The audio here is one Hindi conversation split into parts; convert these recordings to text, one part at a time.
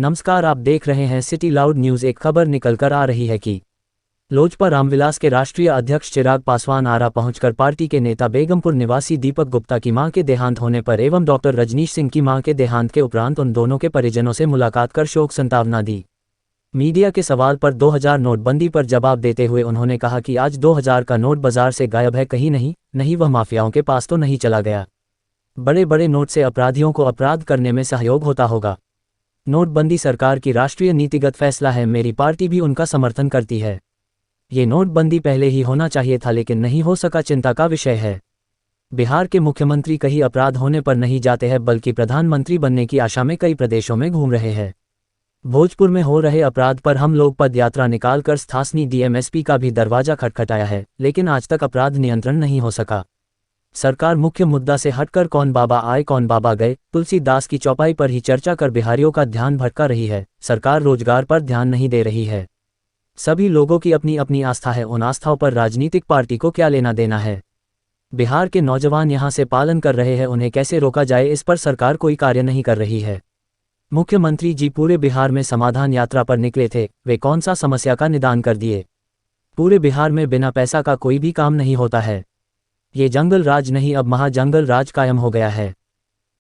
नमस्कार, आप देख रहे हैं सिटी लाउड न्यूज़। एक खबर निकल कर आ रही है कि लोजपा रामविलास के राष्ट्रीय अध्यक्ष चिराग पासवान आरा पहुंचकर पार्टी के नेता बेगमपुर निवासी दीपक गुप्ता की मां के देहांत होने पर एवं डॉक्टर रजनीश सिंह की मां के देहांत के उपरांत उन दोनों के परिजनों से मुलाकात कर शोक संतावना दी। मीडिया के सवाल पर 2000 नोटबंदी पर जवाब देते हुए उन्होंने कहा कि आज 2000 का नोट बाजार से गायब है, कहीं नहीं वह माफियाओं के पास तो नहीं चला गया। बड़े बड़े नोट से अपराधियों को अपराध करने में सहयोग होता होगा। नोटबंदी सरकार की राष्ट्रीय नीतिगत फैसला है, मेरी पार्टी भी उनका समर्थन करती है। ये नोटबंदी पहले ही होना चाहिए था लेकिन नहीं हो सका, चिंता का विषय है। बिहार के मुख्यमंत्री कहीं अपराध होने पर नहीं जाते हैं बल्कि प्रधानमंत्री बनने की आशा में कई प्रदेशों में घूम रहे हैं। भोजपुर में हो रहे अपराध पर हम लोग पदयात्रा निकालकर स्थानीय डीएमएसपी का भी दरवाजा खटखटाया है, लेकिन आज तक अपराध नियंत्रण नहीं हो सका। सरकार मुख्य मुद्दा से हटकर कौन बाबा आए कौन बाबा गए, तुलसीदास की चौपाई पर ही चर्चा कर बिहारियों का ध्यान भटका रही है। सरकार रोजगार पर ध्यान नहीं दे रही है। सभी लोगों की अपनी अपनी आस्था है, उन आस्थाओं पर राजनीतिक पार्टी को क्या लेना देना है। बिहार के नौजवान यहां से पालन कर रहे हैं, उन्हें कैसे रोका जाए इस पर सरकार कोई कार्य नहीं कर रही है। मुख्यमंत्री जी पूरे बिहार में समाधान यात्रा पर निकले थे, वे कौन सा समस्या का निदान कर दिए। पूरे बिहार में बिना पैसा का कोई भी काम नहीं होता है। ये जंगल राज नहीं, अब महाजंगल राज कायम हो गया है।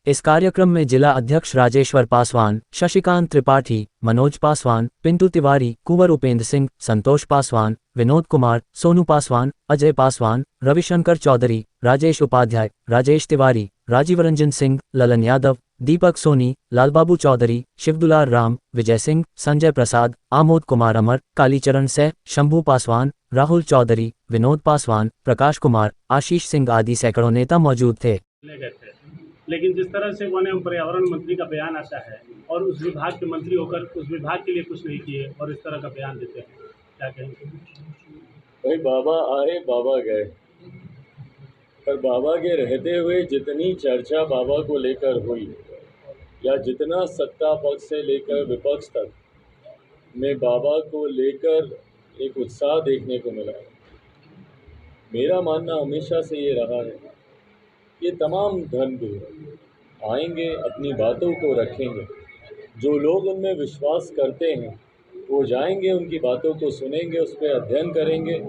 इस कार्यक्रम में जिला अध्यक्ष राजेश्वर पासवान, शशिकांत त्रिपाठी, मनोज पासवान, पिंटू तिवारी, कुंवर उपेंद्र सिंह, संतोष पासवान, विनोद कुमार, सोनू पासवान, अजय पासवान, रविशंकर चौधरी, राजेश उपाध्याय, राजेश तिवारी, राजीव रंजन सिंह, ललन यादव, दीपक सोनी, लालबाबू चौधरी, शिवदुलार राम, विजय सिंह, संजय प्रसाद, आमोद कुमार अमर, कालीचरण सैह, शंभू पासवान, राहुल चौधरी, विनोद पासवान, प्रकाश कुमार, आशीष सिंह आदि सैकड़ों नेता मौजूद थे। लेकिन जिस तरह से वन एवं पर्यावरण मंत्री का बयान आता है और उस विभाग के मंत्री होकर उस विभाग के लिए कुछ नहीं किए और इस तरह का बयान देते हैं, क्या कहेंगे? भाई बाबा आए बाबा गए, पर बाबा के रहते हुए जितनी चर्चा बाबा को लेकर हुई या जितना सत्ता पक्ष से लेकर विपक्ष तक में बाबा को लेकर एक उत्साह देखने को मिला। मेरा मानना हमेशा से ये रहा है, ये तमाम धर्मगुरु आएंगे, अपनी बातों को रखेंगे, जो लोग उनमें विश्वास करते हैं वो जाएंगे, उनकी बातों को सुनेंगे, उस पर अध्ययन करेंगे।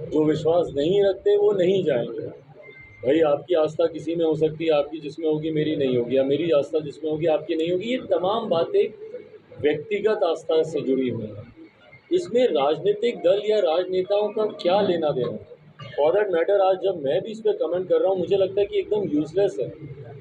जो विश्वास नहीं रखते वो नहीं जाएंगे। भाई आपकी आस्था किसी में हो सकती है, आपकी जिसमें होगी मेरी नहीं होगी, या मेरी आस्था जिसमें होगी आपकी नहीं होगी। ये तमाम बातें व्यक्तिगत आस्था से जुड़ी हुई हैं। इसमें राजनीतिक दल या राजनेताओं का क्या लेना देना। फॉर दैट मैटर आज जब मैं भी इस पर कमेंट कर रहा हूँ, मुझे लगता है कि एकदम यूजलेस है,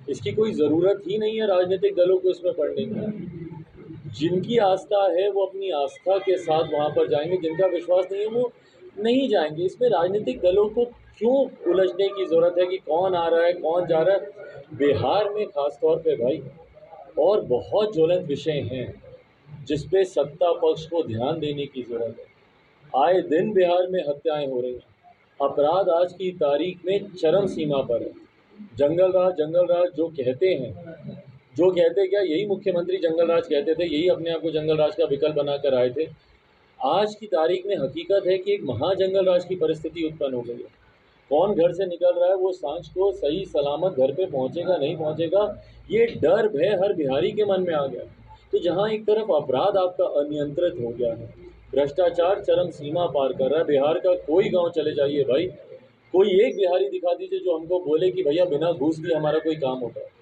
इसकी कोई ज़रूरत ही नहीं है राजनीतिक दलों को इसमें पढ़ने की। जिनकी आस्था है वो अपनी आस्था के साथ वहाँ पर जाएंगे, जिनका विश्वास नहीं है वो नहीं जाएंगे। इसमें राजनीतिक दलों को क्यों उलझने की ज़रूरत है कि कौन आ रहा है कौन जा रहा है। बिहार में ख़ास तौर पे भाई और बहुत ज्वलंत विषय हैं जिस पे सत्ता पक्ष को ध्यान देने की ज़रूरत है। आए दिन बिहार में हत्याएं हो रही हैं, अपराध आज की तारीख में चरम सीमा पर है। जंगल राज जो कहते क्या, यही मुख्यमंत्री जंगल राज कहते थे, यही अपने आप को जंगल राज का विकल्प बनाकर आए थे। आज की तारीख में हकीकत है कि एक महाजंगल राज की परिस्थिति उत्पन्न हो गई है। कौन घर से निकल रहा है वो सांझ को सही सलामत घर पे पहुंचेगा नहीं पहुंचेगा, ये डर भय हर बिहारी के मन में आ गया। तो जहां एक तरफ अपराध आपका अनियंत्रित हो गया है, भ्रष्टाचार चरम सीमा पार कर रहा है। बिहार का कोई गांव चले जाइए भाई, कोई एक बिहारी दिखा दीजिए जो हमको बोले कि भैया बिना घूस दिए हमारा कोई काम होता है।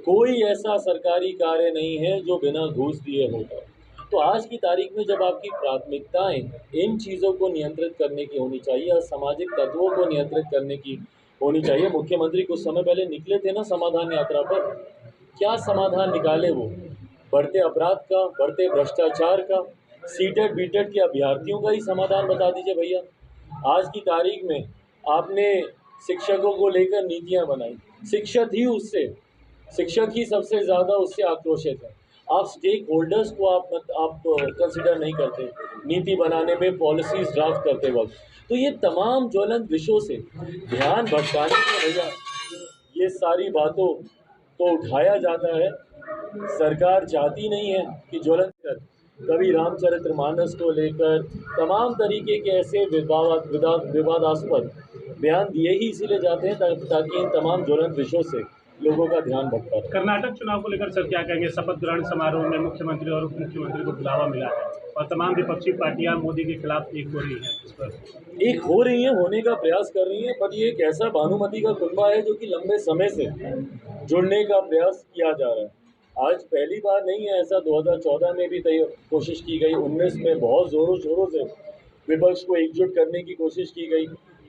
कोई ऐसा सरकारी कार्य नहीं है जो बिना घूस दिए होता। तो आज की तारीख में जब आपकी प्राथमिकताएं इन चीज़ों को नियंत्रित करने की होनी चाहिए और सामाजिक तत्वों को नियंत्रित करने की होनी चाहिए। मुख्यमंत्री कुछ समय पहले निकले थे ना समाधान यात्रा पर, क्या समाधान निकाले वो? बढ़ते अपराध का, बढ़ते भ्रष्टाचार का, सीटेड बीटेड के अभ्यर्थियों का ही समाधान बता दीजिए भैया। आज की तारीख में आपने शिक्षकों को लेकर नीतियाँ बनाई, शिक्षक ही सबसे ज़्यादा उससे आक्रोशित है। आप स्टेक होल्डर्स को आप कंसिडर नहीं करते नीति बनाने में, पॉलिसीज ड्राफ्ट करते वक्त। तो ये तमाम ज्वलंत विषयों से ध्यान भटकाने में भैया ये सारी बातों को उठाया जाता है। सरकार चाहती नहीं है कि ज्वलंत कर, कभी रामचरितमानस को लेकर तमाम तरीके के ऐसे विवादास्पद बयान दिए ही इसीलिए जाते हैं ताकि इन तमाम ज्वलंत विषयों से लोगों का ध्यान भटका रहे हैं। कर्नाटक चुनाव को लेकर सर क्या कहेंगे? शपथ ग्रहण समारोह में मुख्यमंत्री और उप मुख्यमंत्री को बुलावा मिला है और तमाम विपक्षी पार्टियां मोदी के खिलाफ एक हो रही हैं इस पर। एक हो रही है, होने का प्रयास कर रही है, पर ये एक ऐसा भानुमति का कुनबा है जो कि लंबे समय से जुड़ने का प्रयास किया जा रहा है। आज पहली बार नहीं है ऐसा, 2014 में भी कोशिश की गई, 19 में बहुत ज़ोरों शोरों से विपक्ष को एकजुट करने की कोशिश की गई,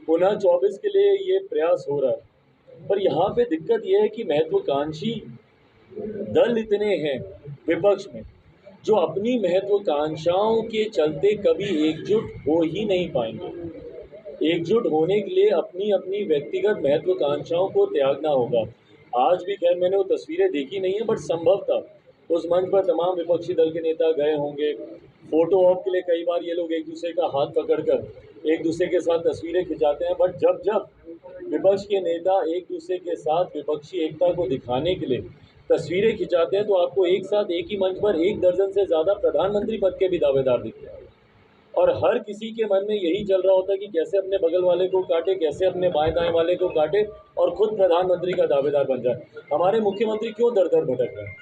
पुनः 24 के लिए ये प्रयास हो रहा है। पर यहाँ पे दिक्कत ये है कि महत्वाकांक्षी दल इतने हैं विपक्ष में जो अपनी महत्वाकांक्षाओं के चलते कभी एकजुट हो ही नहीं पाएंगे। एकजुट होने के लिए अपनी अपनी व्यक्तिगत महत्वाकांक्षाओं को त्यागना होगा। आज भी खैर मैंने वो तस्वीरें देखी नहीं है, बट संभव था उस मंच पर तमाम विपक्षी दल के नेता गए होंगे। फोटो ऑप के लिए कई बार ये लोग एक दूसरे का हाथ पकड़कर एक दूसरे के साथ तस्वीरें खिंचाते हैं, बट जब जब विपक्ष के नेता एक दूसरे के साथ विपक्षी एकता को दिखाने के लिए तस्वीरें खिंचाते हैं तो आपको एक साथ एक ही मंच पर 1 दर्जन से ज़्यादा प्रधानमंत्री पद के भी दावेदार दिखते हैं। और हर किसी के मन में यही चल रहा होता है कि कैसे अपने बगल वाले को काटे, कैसे अपने बाएं दाएं वाले को काटे और खुद प्रधानमंत्री का दावेदार बन जाए। हमारे मुख्यमंत्री क्यों दर दर भटक रहे हैं?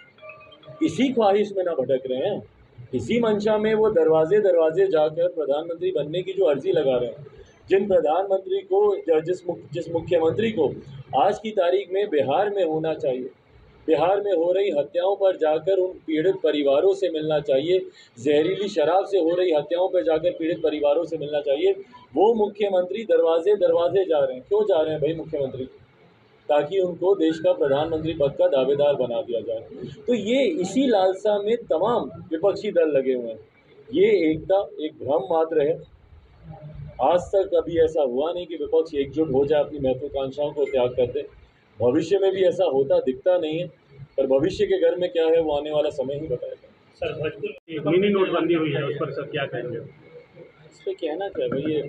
इसी ख्वाहिश में ना भटक रहे हैं, इसी मंशा में वो दरवाजे दरवाजे जाकर प्रधानमंत्री बनने की जो अर्जी लगा रहे हैं। जिन प्रधानमंत्री को जिस मुख्यमंत्री को आज की तारीख में बिहार में होना चाहिए, बिहार में हो रही हत्याओं पर जाकर उन पीड़ित परिवारों से मिलना चाहिए, जहरीली शराब से हो रही हत्याओं पर जाकर पीड़ित परिवारों से मिलना चाहिए, वो मुख्यमंत्री दरवाजे दरवाजे जा रहे हैं। क्यों जा रहे हैं भाई मुख्यमंत्री? ताकि उनको देश का प्रधानमंत्री पद का दावेदार बना दिया जाए। तो ये इसी लालसा में तमाम विपक्षी दल लगे हुए हैं। ये एकता एक भ्रम मात्र है। आज तक कभी ऐसा हुआ नहीं कि विपक्ष एकजुट हो जाए, अपनी महत्वाकांक्षाओं को त्याग कर दे। भविष्य में भी ऐसा होता दिखता नहीं है, पर भविष्य के घर में क्या है वो आने वाला समय ही बताएगा। सर भोजपुर में मिनी नोटबंदी हुई है, उस पर सर क्या कहेंगे? इस पर कहना क्या भाई, ये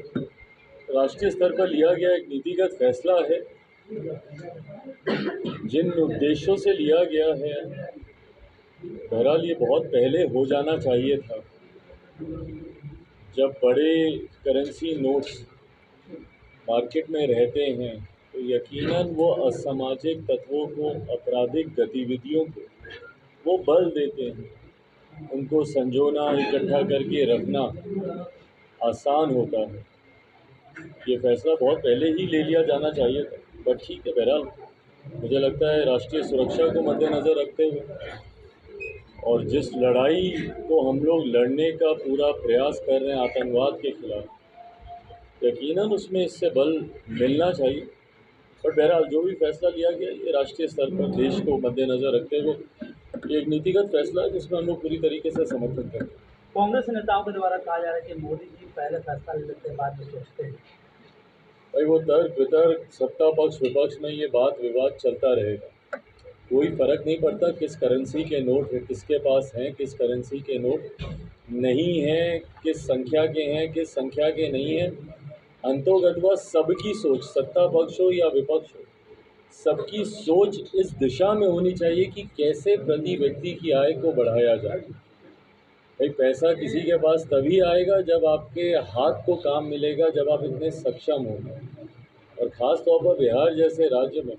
राष्ट्रीय स्तर पर लिया गया एक नीतिगत फैसला है। जिन उद्देश्यों से लिया गया है, बहरहाल ये बहुत पहले हो जाना चाहिए था। जब बड़े करेंसी नोट्स मार्केट में रहते हैं तो यकीनन वो असामाजिक तत्वों को, आपराधिक गतिविधियों को वो बल देते हैं। उनको संजोना, इकट्ठा करके रखना आसान होता है। ये फैसला बहुत पहले ही ले लिया जाना चाहिए था, बट ठीक है। बहरहाल मुझे लगता है राष्ट्रीय सुरक्षा को मद्देनज़र रखते हुए और जिस लड़ाई को हम लोग लड़ने का पूरा प्रयास कर रहे हैं आतंकवाद के खिलाफ, यकीनन उसमें इससे बल मिलना चाहिए। पर बहरहाल जो भी फैसला लिया गया ये राष्ट्रीय स्तर पर देश को मद्देनज़र रखते हुए एक नीतिगत फैसला है जिसमें हम लोग पूरी तरीके से समर्थन करते हैं। कांग्रेस नेताओं के द्वारा कहा जा रहा है कि मोदी जी पहले फैसला लेते हैं, बाद में सोचते हैं। भाई वो तर्क वितर्क, सत्ता पक्ष विपक्ष में ये बात विवाद चलता रहेगा। कोई फ़र्क नहीं पड़ता किस करेंसी के नोट है, किसके पास हैं, किस करेंसी के नोट नहीं हैं, किस संख्या के हैं, किस संख्या के नहीं हैं। अंतोगत्वा सबकी सोच, सत्ता पक्ष हो या विपक्ष हो, सबकी सोच इस दिशा में होनी चाहिए कि कैसे प्रति व्यक्ति की आय को बढ़ाया जाए। भाई पैसा किसी के पास तभी आएगा जब आपके हाथ को काम मिलेगा, जब आप इतने सक्षम होंगे। और ख़ास तौर पर बिहार जैसे राज्य में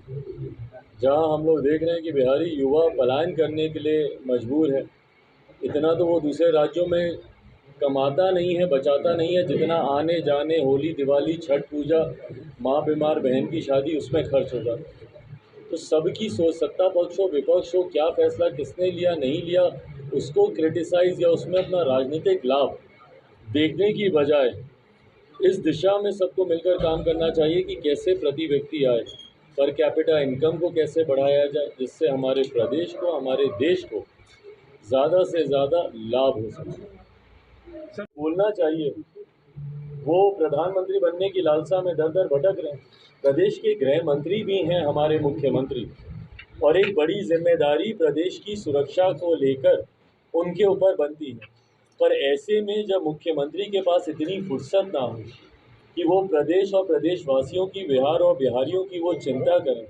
जहां हम लोग देख रहे हैं कि बिहारी युवा पलायन करने के लिए मजबूर है, इतना तो वो दूसरे राज्यों में कमाता नहीं है, बचाता नहीं है जितना आने जाने, होली, दिवाली, छठ पूजा, माँ बीमार बहन की शादी, उसमें खर्च हो जाता है। तो सबकी सोच, सत्ता पक्ष हो विपक्ष हो, क्या फैसला किसने लिया नहीं लिया उसको क्रिटिसाइज़ या उसमें अपना राजनीतिक लाभ देखने की बजाय इस दिशा में सबको मिलकर काम करना चाहिए कि कैसे प्रति व्यक्ति आए, पर कैपिटा इनकम को कैसे बढ़ाया जाए, जिससे हमारे प्रदेश को, हमारे देश को ज़्यादा से ज़्यादा लाभ हो सके। सब बोलना चाहिए। वो प्रधानमंत्री बनने की लालसा में दर दर भटक रहे हैं। प्रदेश के गृह मंत्री भी हैं हमारे मुख्यमंत्री, और एक बड़ी जिम्मेदारी प्रदेश की सुरक्षा को लेकर उनके ऊपर बनती है। पर ऐसे में जब मुख्यमंत्री के पास इतनी फुर्सत ना हो कि वो प्रदेश और प्रदेशवासियों की, बिहार और बिहारियों की वो चिंता करें,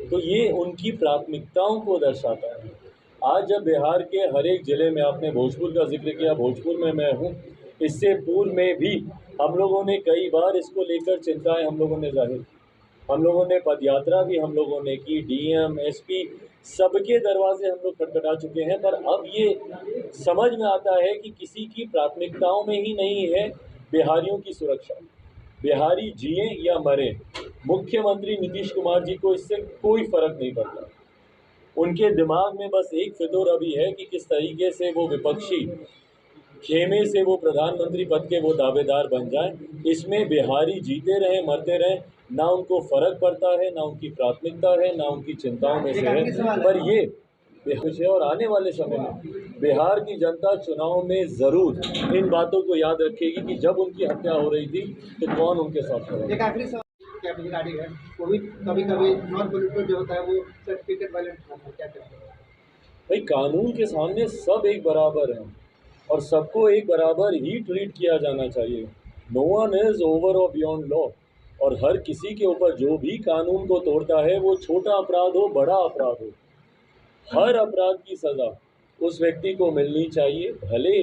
तो ये उनकी प्राथमिकताओं को दर्शाता है। आज जब बिहार के हर एक ज़िले में, आपने भोजपुर का जिक्र किया, भोजपुर में मैं हूँ, इससे पूर्व में भी हम लोगों ने कई बार इसको लेकर चिंताएं हम लोगों ने जाहिर की। हम लोगों ने पदयात्रा भी हम लोगों ने की, डीएम एसपी सबके दरवाजे हम लोग खटखटा चुके हैं। पर अब ये समझ में आता है कि किसी की प्राथमिकताओं में ही नहीं है बिहारियों की सुरक्षा। बिहारी जिए या मरे, मुख्यमंत्री नीतीश कुमार जी को इससे कोई फर्क नहीं पड़ता। उनके दिमाग में बस एक फितूर अभी है कि किस तरीके से वो विपक्षी खेमे से वो प्रधानमंत्री पद के वो दावेदार बन जाएं। इसमें बिहारी जीते रहे मरते रहे, ना उनको फर्क पड़ता है, ना उनकी प्राथमिकता है, ना उनकी चिंताओं में से है। पर ये है और आने वाले समय में बिहार की जनता चुनाव में ज़रूर इन बातों को याद रखेगी कि जब उनकी हत्या हो रही थी तो कौन उनके साथ खड़ा था। एक आखिरी सवाल, क्या गाड़ी है वो भी कभी कभी नॉन पोल्यूटेड जो होता है वो सर्टिफिकेट वायलेट होता है, क्या करते हैं? भाई कानून के सामने सब एक बराबर हैं और सबको एक बराबर ही ट्रीट किया जाना चाहिए। नो वन इज़ ओवर और बियॉन्ड लॉ, और हर किसी के ऊपर जो भी कानून को तोड़ता है, वो छोटा अपराध हो बड़ा अपराध हो, हर अपराध की सज़ा उस व्यक्ति को मिलनी चाहिए। भले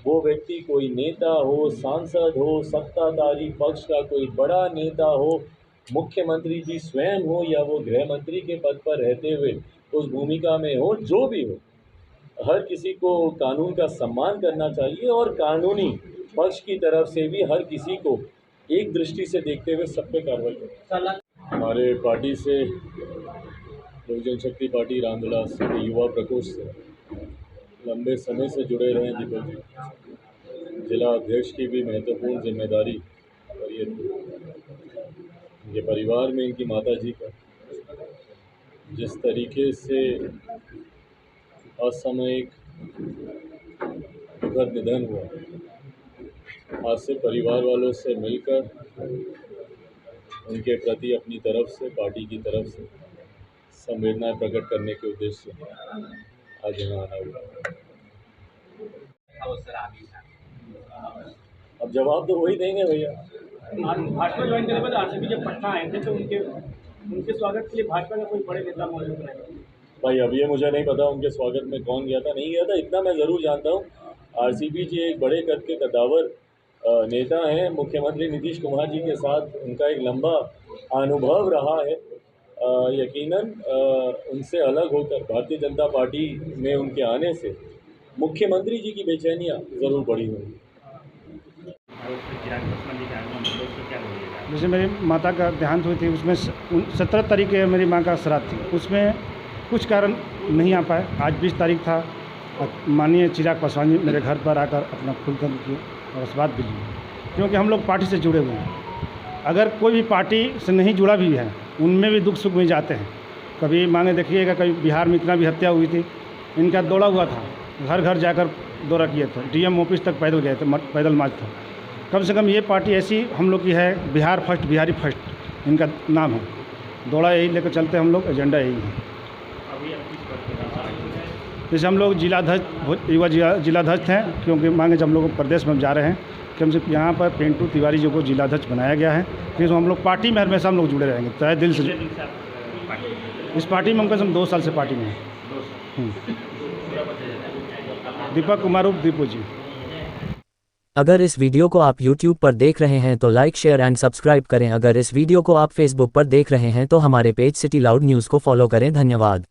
वो व्यक्ति कोई नेता हो, सांसद हो, सत्ताधारी पक्ष का कोई बड़ा नेता हो, मुख्यमंत्री जी स्वयं हो, या वो गृह मंत्री के पद पर रहते हुए उस भूमिका में हो, जो भी हो, हर किसी को कानून का सम्मान करना चाहिए और कानूनी पक्ष की तरफ से भी हर किसी को एक दृष्टि से देखते हुए सब पे कार्रवाई करें। हमारे पार्टी से, लोक जनशक्ति पार्टी रामविलास के युवा प्रकोष्ठ से लंबे समय से जुड़े रहे दीपक जी। जिला अध्यक्ष की भी महत्वपूर्ण जिम्मेदारी और ये परिवार में इनकी माता जी का जिस तरीके से असामयिक दुखद निधन हुआ, आज से परिवार वालों से मिलकर उनके प्रति अपनी तरफ से, पार्टी की तरफ से संवेदनाएं प्रकट करने के उद्देश्य से आज यहाँ आना हुआ। अब जवाब तो वही देंगे भैया। भाजपा ज्वाइन करने के बाद आरसीपी जब पटना आए थे तो उनके स्वागत के लिए भाजपा का कोई बड़े नेता मौजूद रहे? भाई अब ये मुझे नहीं पता उनके स्वागत में कौन गया था नहीं गया था, इतना मैं ज़रूर जानता हूँ आरसीपी जी एक बड़े कद के कद्दावर नेता हैं। मुख्यमंत्री नीतीश कुमार जी के साथ उनका एक लंबा अनुभव रहा है। यकीनन उनसे अलग होकर भारतीय जनता पार्टी में उनके आने से मुख्यमंत्री जी की बेचैनियाँ ज़रूर बढ़ी होंगी। जैसे मेरी माता का देहांत हुई थी, उसमें 17 तारीख के मेरी माँ का श्राद्ध थी, उसमें कुछ कारण नहीं आ पाए। आज 20 तारीख था, माननीय चिराग पासवान जी मेरे घर पर आकर अपना फूलदान किए और आशीर्वाद भी लिए, क्योंकि हम लोग पार्टी से जुड़े हुए हैं। अगर कोई भी पार्टी से नहीं जुड़ा भी है, उनमें भी दुख सुख में जाते हैं। कभी माने देखिएगा, कभी बिहार में इतना भी हत्या हुई थी, इनका दौड़ा हुआ था, घर घर जाकर दौरा किए थे, डीएम ऑफिस तक पैदल गए थे, पैदल मार्च था। कम से कम ये पार्टी ऐसी हम लोग की है, बिहार फर्स्ट, बिहारी फर्स्ट इनका नाम है। दौड़ा यही लेकर चलते हम लोग, एजेंडा यही है। जैसे हम लोग जिलाध्यक्ष, युवा जिलाध्यक्ष हैं, क्योंकि मांगे जब हम लोग प्रदेश में जा रहे हैं कि हमसे यहाँ पर पेंटू तिवारी जी को जिलाध्यक्ष बनाया गया है, फिर हम लोग पार्टी में हमेशा हम लोग जुड़े रहेंगे, तहे दिल से। इस पार्टी में हम कम से कम 2 साल से पार्टी में हैं। दीपक कुमार उर्फ दीपू जी। अगर इस वीडियो को आप YouTube पर देख रहे हैं तो लाइक, शेयर एंड सब्सक्राइब करें। अगर इस वीडियो को आप Facebook पर देख रहे हैं तो हमारे पेज सिटी लाउड न्यूज़ को फॉलो करें। धन्यवाद।